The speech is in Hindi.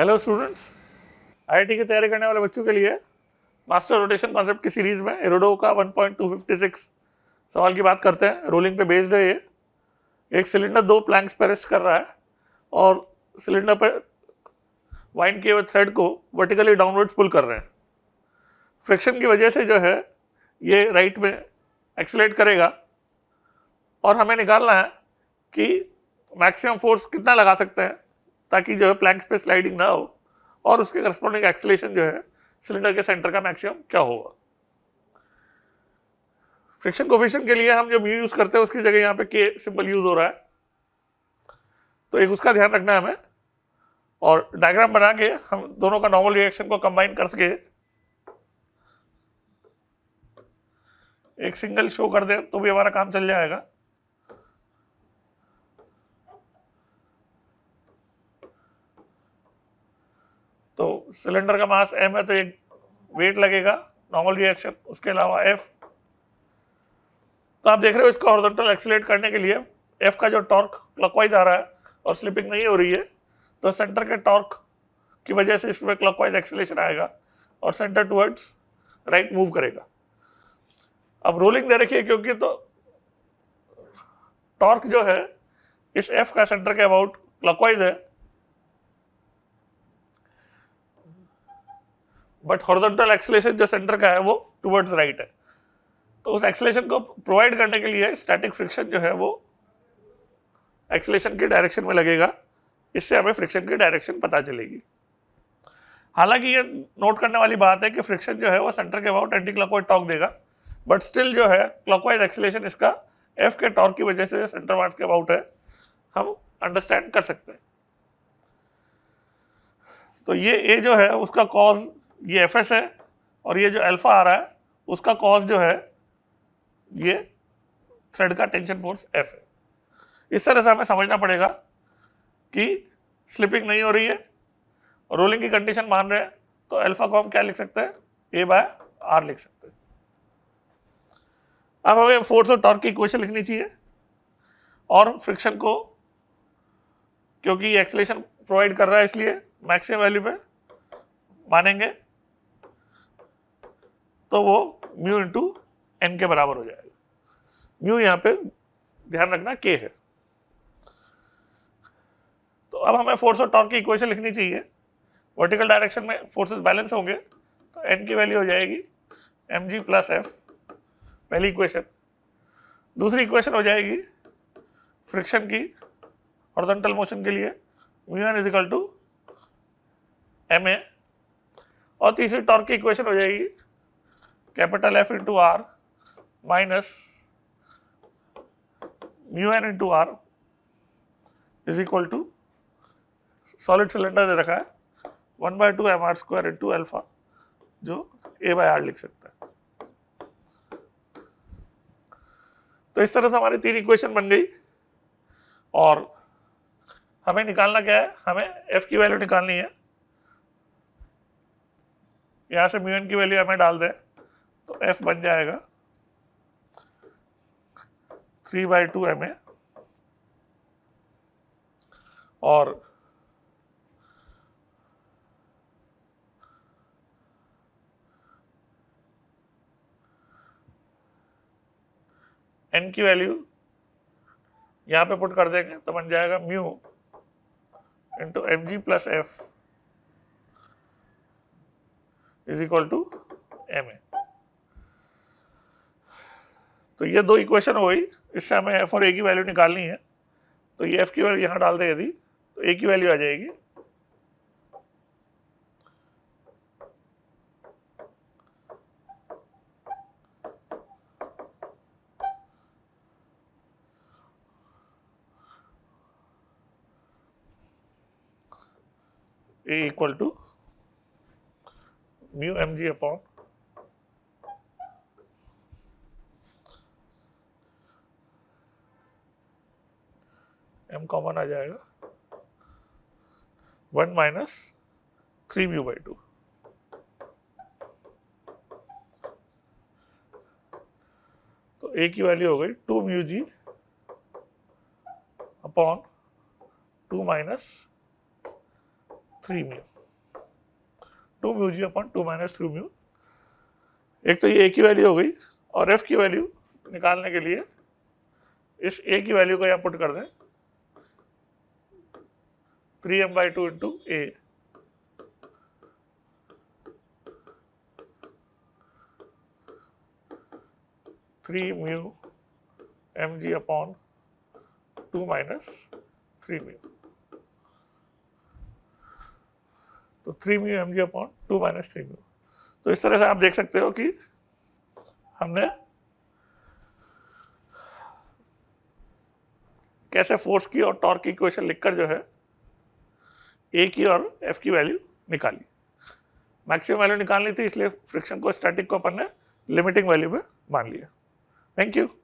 हेलो स्टूडेंट्स, आईआईटी की तैयारी करने वाले बच्चों के लिए मास्टर रोटेशन कॉन्सेप्ट की सीरीज में एरोडो का 1.256 सवाल की बात करते हैं। रोलिंग पे बेस्ड है ये। एक सिलेंडर दो प्लैंक्स पे रेस्ट कर रहा है और सिलेंडर पर वाइंड किए हुए थ्रेड को वर्टिकली डाउनवर्ड्स पुल कर रहे हैं। फ्रिक्शन की वजह से जो है ये राइट में एक्सेलरेट करेगा और हमें निकालना है कि मैक्सिमम फोर्स कितना लगा सकते हैं ताकि जो है प्लैंक्स पे स्लाइडिंग ना हो और उसके करस्पॉन्डिंग एक्सेलेरेशन जो है सिलेंडर के सेंटर का मैक्सिमम क्या होगा। फ्रिक्शन कोफिशिएंट के लिए हम जो म्यू यूज करते हैं उसकी जगह यहाँ पे के सिंबल यूज हो रहा है, तो एक उसका ध्यान रखना है हमें। और डायग्राम बना के हम दोनों का नॉर्मल रिएक्शन को कंबाइन कर सके एक सिंगल शो कर दे तो भी हमारा काम चल जाएगा। तो सिलेंडर का मास m है तो एक वेट लगेगा नॉर्मल रिएक्शन, उसके अलावा f। तो आप देख रहे हो इसको हॉरिजॉन्टल एक्सीलरेट करने के लिए f का जो टॉर्क क्लॉकवाइज आ रहा है और स्लिपिंग नहीं हो रही है, तो सेंटर के टॉर्क की वजह से इसमें क्लॉकवाइज एक्सीलरेशन आएगा और सेंटर टुवर्ड्स राइट मूव करेगा। अब रोलिंग दे रखी है क्योंकि तो टॉर्क जो है इस f का सेंटर के अबाउट क्लॉकवाइज है, बट हॉरिजॉन्टल एक्सेलरेशन जो सेंटर का है वो टुवर्ड्स राइट है। तो उस एक्सेलरेशन को प्रोवाइड करने के लिए स्टैटिक फ्रिक्शन जो है वो एक्सेलरेशन के डायरेक्शन में लगेगा, इससे हमें फ्रिक्शन की डायरेक्शन पता चलेगी। हालांकि ये नोट करने वाली बात है कि फ्रिक्शन जो है वो सेंटर के अबाउट एंटी क्लॉकवाइज टॉर्क देगा, बट स्टिल जो है क्लॉकवाइज एक्सेलरेशन इसका एफ के टॉर्क की वजह से सेंटर मास के अबाउट है, हम अंडरस्टैंड कर सकते हैं। तो ये ए जो है उसका कॉज ये एफ एस है और ये जो अल्फा आ रहा है उसका कॉज जो है ये थ्रेड का टेंशन फोर्स एफ है। इस तरह से हमें समझना पड़ेगा कि स्लिपिंग नहीं हो रही है और रोलिंग की कंडीशन मान रहे हैं, तो अल्फा को हम क्या लिख सकते हैं, ए बाय आर लिख सकते हैं। अब हमें फोर्स और टॉर्क की इक्वेशन लिखनी चाहिए और फ्रिक्शन को क्योंकि एक्सेलरेशन प्रोवाइड कर रहा है इसलिए मैक्सिमम वैल्यू पे मानेंगे तो वो म्यू इंटू एन के बराबर हो जाएगा। म्यू यहाँ पे ध्यान रखना के है। तो अब हमें फोर्स और टॉर्क की इक्वेशन लिखनी चाहिए। वर्टिकल डायरेक्शन में फोर्सेस बैलेंस होंगे तो एन की वैल्यू हो जाएगी एम जी प्लस एफ, पहली इक्वेशन। दूसरी इक्वेशन हो जाएगी फ्रिक्शन की हॉरिजॉन्टल मोशन के लिए mu N is equal to M A, और तीसरी टॉर्क की इक्वेशन हो जाएगी capital F into R minus mu N into R is equal to solid cylinder दे रखा है 1/2 M R square into alpha, जो ए बाय आर लिख सकता है। तो इस तरह से हमारी तीन इक्वेशन बन गई और हमें निकालना क्या है, हमें एफ की वैल्यू निकालनी है। यहां से म्यू एन की वैल्यू हमें डाल दें तो एफ बन जाएगा 3/2 एम ए और एन की वैल्यू यहां पे पुट कर देंगे तो बन जाएगा mu into m ji plus f is equal to M a. तो ये दो इक्वेशन हो गई, इससे हमें एफ और ए की वैल्यू निकालनी है। तो ये एफ की वैल्यू यहां डाल दे यदि तो ए की वैल्यू आ जाएगी A equal to mu M G upon M common आ जाएगा 1 माइनस 3 म्यू बाई 2। तो ए की वैल्यू हो गई 2 mu G upon 2 minus 3 mu. 2 mu G upon 2 minus 3 mu. एक तो ये ए की वैल्यू हो गई, और एफ की वैल्यू निकालने के लिए इस ए की वैल्यू को यहाँ पुट कर दें 3m/2 into A. Three mu M G upon 2 minus 3 mu. तो 3 mu M G upon 2 minus 3 mu. तो इस तरह से आप देख सकते हो कि हमने कैसे फोर्स की और टॉर्क की इक्वेशन लिखकर जो है ए की और एफ की वैल्यू निकाली। मैक्सिमम वैल्यू निकालनी थी, इसलिए फ्रिक्शन को स्टैटिक को अपन ने लिमिटिंग वैल्यू में मान लिया। Thank you.